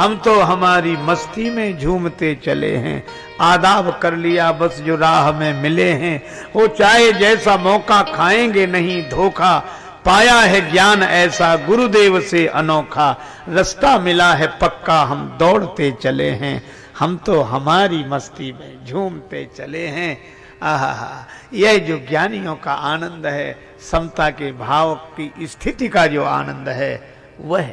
हम तो हमारी मस्ती में झूमते चले हैं, आदाब कर लिया बस जो राह में मिले हैं। वो चाहे जैसा मौका खाएंगे नहीं धोखा, पाया है ज्ञान ऐसा गुरुदेव से अनोखा। रास्ता मिला है पक्का हम दौड़ते चले हैं, हम तो हमारी मस्ती में झूमते चले हैं। आहा, यह जो ज्ञानियों का आनंद है, समता के भाव की स्थिति का जो आनंद है, वह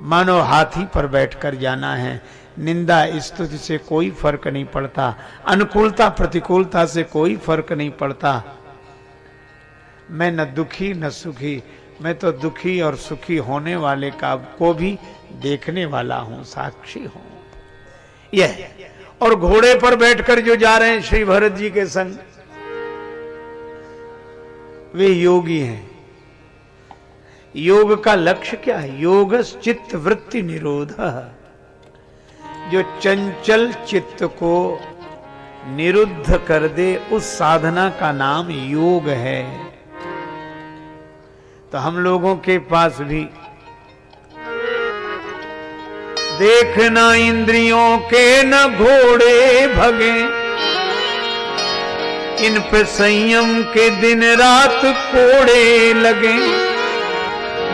मानो हाथी पर बैठकर जाना है। निंदा स्तुति से कोई फर्क नहीं पड़ता, अनुकूलता प्रतिकूलता से कोई फर्क नहीं पड़ता। मैं न दुखी न सुखी, मैं तो दुखी और सुखी होने वाले का को भी देखने वाला हूं, साक्षी हूं। यह और घोड़े पर बैठकर जो जा रहे हैं श्री भरत जी के संग, वे योगी हैं। योग का लक्ष्य क्या है? योगस चित्त वृत्ति निरोध। जो चंचल चित्त को निरुद्ध कर दे, उस साधना का नाम योग है। तो हम लोगों के पास भी देखना इंद्रियों के न घोड़े भगे, इन पे संयम के दिन रात कोड़े लगे।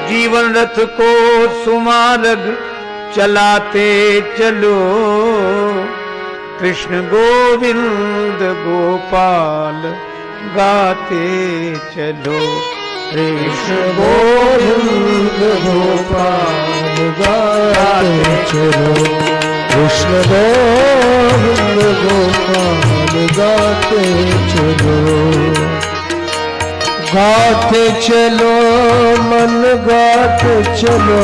जीवन रथ को सुमार्ग चलाते चलो, कृष्ण गोविंद गोपाल गाते चलो। कृष्ण गोविंद गोपाल गाते चलो, कृष्ण गोविंद गोपाल गाते चलो। गाते चलो मन गाते चलो,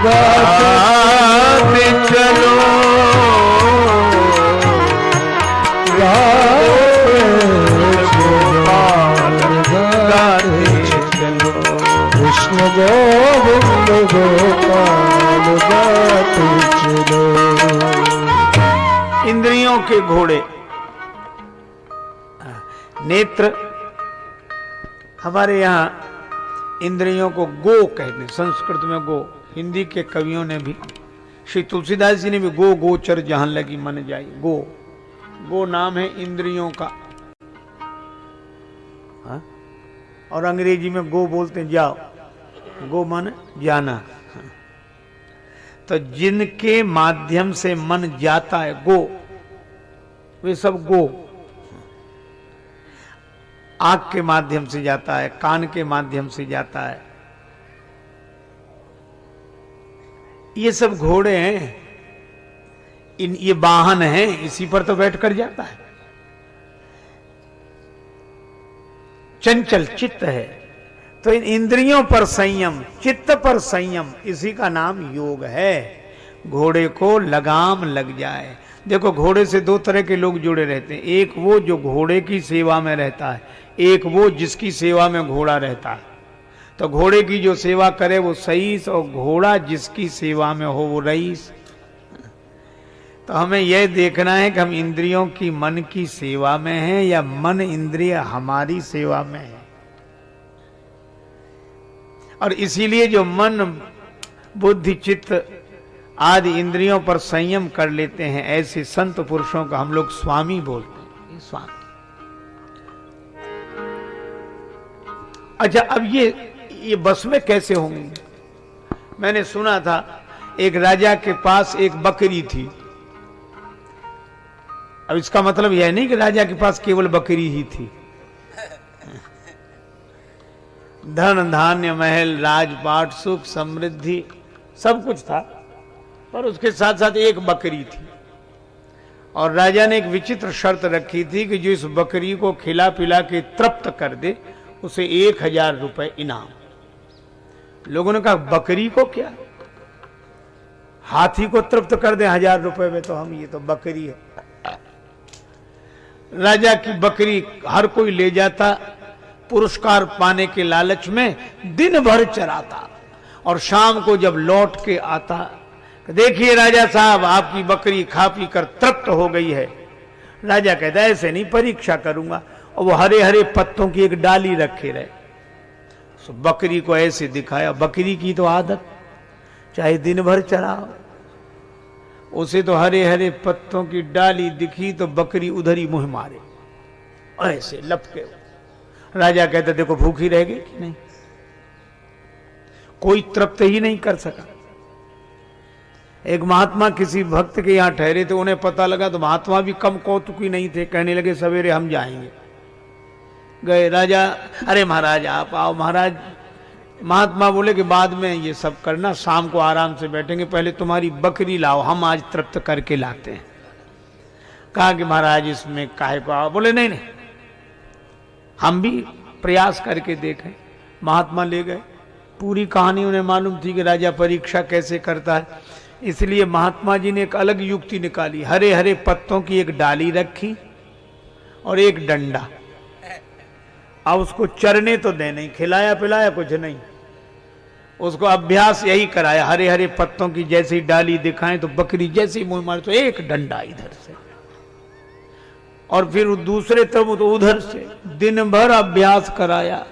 गाते चलो कृष्ण गोविंद गोपाल गाते चलो। इंद्रियों के घोड़े नेत्र, हमारे यहाँ इंद्रियों को गो कहते हैं, संस्कृत में गो। हिंदी के कवियों ने भी, श्री तुलसीदास जी ने भी गो गोचर जहां लगी मन जाई, गो गो नाम है इंद्रियों का। हा? और अंग्रेजी में गो बोलते हैं जाओ, गो मन जाना। तो जिनके माध्यम से मन जाता है गो, वे सब गो। आंख के माध्यम से जाता है, कान के माध्यम से जाता है, ये सब घोड़े हैं, ये वाहन हैं, इसी पर तो बैठकर जाता है। चंचल चित्त है, तो इन इंद्रियों पर संयम, चित्त पर संयम, इसी का नाम योग है। घोड़े को लगाम लग जाए। देखो, घोड़े से दो तरह के लोग जुड़े रहते हैं, एक वो जो घोड़े की सेवा में रहता है, एक वो जिसकी सेवा में घोड़ा रहता है। तो घोड़े की जो सेवा करे वो सईस, और घोड़ा जिसकी सेवा में हो वो रईस। तो हमें यह देखना है कि हम इंद्रियों की मन की सेवा में हैं या मन इंद्रिय हमारी सेवा में है। और इसीलिए जो मन बुद्धि चित्त आदि इंद्रियों पर संयम कर लेते हैं, ऐसे संत पुरुषों को हम लोग स्वामी बोलते हैं। स्वामी। अच्छा, अब ये बस में कैसे होंगे? मैंने सुना था एक राजा के पास एक बकरी थी। अब इसका मतलब यह नहीं कि राजा के पास केवल बकरी ही थी। धन धान्य महल राजपाट सुख समृद्धि सब कुछ था, पर उसके साथ साथ एक बकरी थी। और राजा ने एक विचित्र शर्त रखी थी कि जो इस बकरी को खिला पिला के तृप्त कर दे, उसे 1000 रुपए इनाम। लोगों ने कहा बकरी को क्या, हाथी को तृप्त कर दे 1000 रुपए में, तो हम, ये तो बकरी है। राजा की बकरी हर कोई ले जाता, पुरस्कार पाने के लालच में दिन भर चराता, और शाम को जब लौट के आता, देखिए राजा साहब आपकी बकरी खा पी कर तृप्त हो गई है। राजा कहता है ऐसे नहीं, परीक्षा करूंगा। और वो हरे हरे पत्तों की एक डाली रखे रहे, बकरी को ऐसे दिखाया। बकरी की तो आदत, चाहे दिन भर चराओ। उसे तो हरे हरे पत्तों की डाली दिखी तो बकरी उधर ही मुंह मारे और ऐसे लपके। राजा कहते देखो भूखी रह गई कि नहीं, कोई तृप्त ही नहीं कर सका। एक महात्मा किसी भक्त के यहां ठहरे थे, उन्हें पता लगा तो महात्मा भी कम कौतुकी नहीं थे, कहने लगे सवेरे हम जाएंगे। गए राजा, अरे महाराज आप आओ। महाराज महात्मा बोले कि बाद में ये सब करना, शाम को आराम से बैठेंगे, पहले तुम्हारी बकरी लाओ, हम आज तृप्त करके लाते हैं। कहा कि महाराज इसमें काहे को आओ। बोले नहीं नहीं, हम भी प्रयास करके देखें। महात्मा ले गए। पूरी कहानी उन्हें मालूम थी कि राजा परीक्षा कैसे करता है, इसलिए महात्मा जी ने एक अलग युक्ति निकाली। हरे हरे पत्तों की एक डाली रखी और एक डंडा। अब उसको चरने तो दे नहीं, खिलाया पिलाया कुछ नहीं, उसको अभ्यास यही कराया। हरे हरे पत्तों की जैसी डाली दिखाएं तो बकरी जैसी मुंह मारे तो एक डंडा इधर से, और फिर दूसरे तरफ तो उधर से। दिन भर अभ्यास कराया,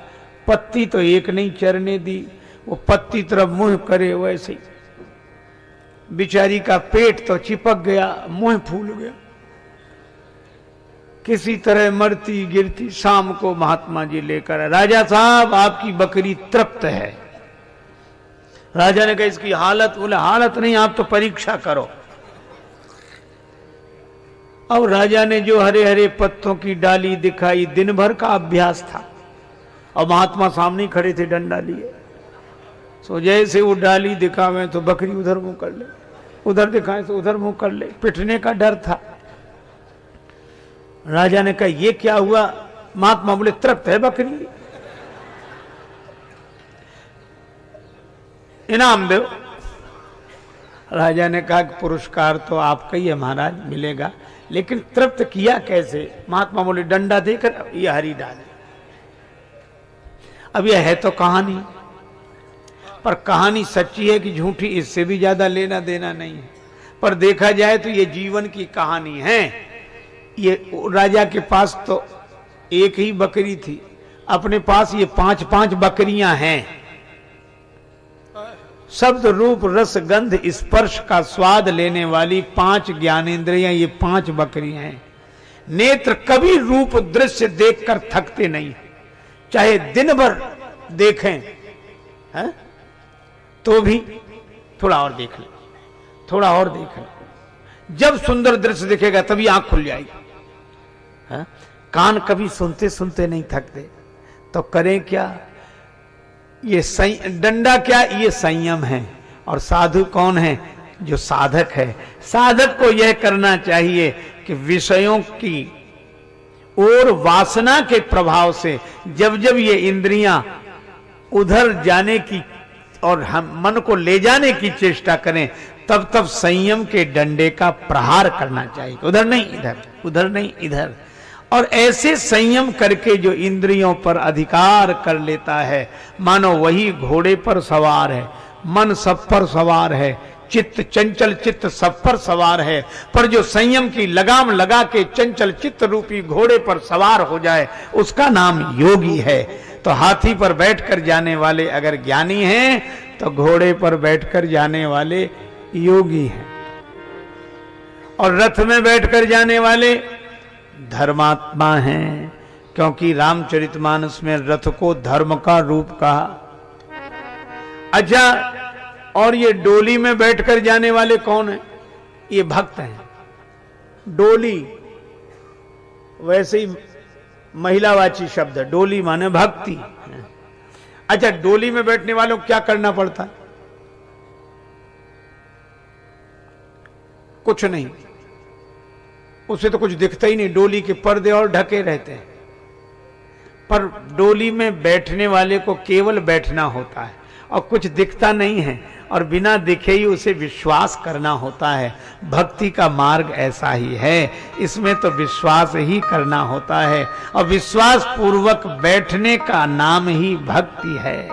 पत्ती तो एक नहीं चरने दी, वो पत्ती तरफ मुंह करे वैसे ही। बिचारी का पेट तो चिपक गया, मुंह फूल गया, किसी तरह मरती गिरती। शाम को महात्मा जी लेकर, राजा साहब आपकी बकरी तृप्त है। राजा ने कहा इसकी हालत, बोले हालत नहीं, आप तो परीक्षा करो। अब राजा ने जो हरे हरे पत्तों की डाली दिखाई, दिन भर का अभ्यास था, और महात्मा सामने खड़े थे डंडा लिए। सो जैसे वो डाली दिखावे तो बकरी उधर मुंह कर ले, उधर दिखाए तो उधर मुंह कर ले, पिटने का डर था। राजा ने कहा ये क्या हुआ? महात्मा बोले तृप्त है बकरी, इनाम दो। राजा ने कहा कि पुरस्कार तो आपका ही है महाराज, मिलेगा, लेकिन तृप्त किया कैसे? महात्मा बोले डंडा देकर, ये हरी डाल। अब यह है तो कहानी, पर कहानी सच्ची है कि झूठी इससे भी ज्यादा लेना देना नहीं है। पर देखा जाए तो ये जीवन की कहानी है। ये राजा के पास तो एक ही बकरी थी, अपने पास ये 5-5 बकरियां हैं। शब्द रूप रस गंध स्पर्श का स्वाद लेने वाली 5 ज्ञानेंद्रियां, ये 5 बकरियां हैं। नेत्र कभी रूप दृश्य देखकर थकते नहीं, चाहे दिन भर देखें है? तो भी थोड़ा और देख ले, थोड़ा और देख ले। जब सुंदर दृश्य दिखेगा तभी आंख खुल जाएगी। है? कान कभी सुनते सुनते नहीं थकते, तो करें क्या? ये डंडा क्या? ये संयम है। और साधु कौन है? जो साधक है। साधक को यह करना चाहिए कि विषयों की और वासना के प्रभाव से जब जब ये इंद्रियां उधर जाने की और हम मन को ले जाने की चेष्टा करें, तब तब संयम के डंडे का प्रहार करना चाहिए। उधर नहीं इधर, उधर नहीं इधर। और ऐसे संयम करके जो इंद्रियों पर अधिकार कर लेता है, मानो वही घोड़े पर सवार है। मन सब पर सवार है, चित्त चंचल चित्त सब पर सवार है, पर जो संयम की लगाम लगा के चंचल चित्त रूपी घोड़े पर सवार हो जाए, उसका नाम योगी है। तो हाथी पर बैठकर जाने वाले अगर ज्ञानी हैं, तो घोड़े पर बैठकर जाने वाले योगी हैं, और रथ में बैठकर जाने वाले धर्मात्मा हैं। क्योंकि रामचरितमानस में रथ को धर्म का रूप कहा। अच्छा, और ये डोली में बैठकर जाने वाले कौन है? ये भक्त हैं। डोली वैसे ही महिलावाची शब्द है, डोली माने भक्ति। अच्छा, डोली में बैठने वालों को क्या करना पड़ता है? कुछ नहीं, उसे तो कुछ दिखता ही नहीं, डोली के पर्दे और ढके रहते हैं। पर डोली में बैठने वाले को केवल बैठना होता है और कुछ दिखता नहीं है, और बिना दिखे ही उसे विश्वास करना होता है। भक्ति का मार्ग ऐसा ही है, इसमें तो विश्वास ही करना होता है, और विश्वास पूर्वक बैठने का नाम ही भक्ति है।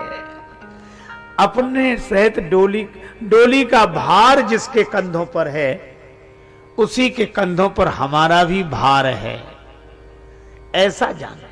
अपने सहित डोली का भार जिसके कंधों पर है, उसी के कंधों पर हमारा भी भार है, ऐसा जानो।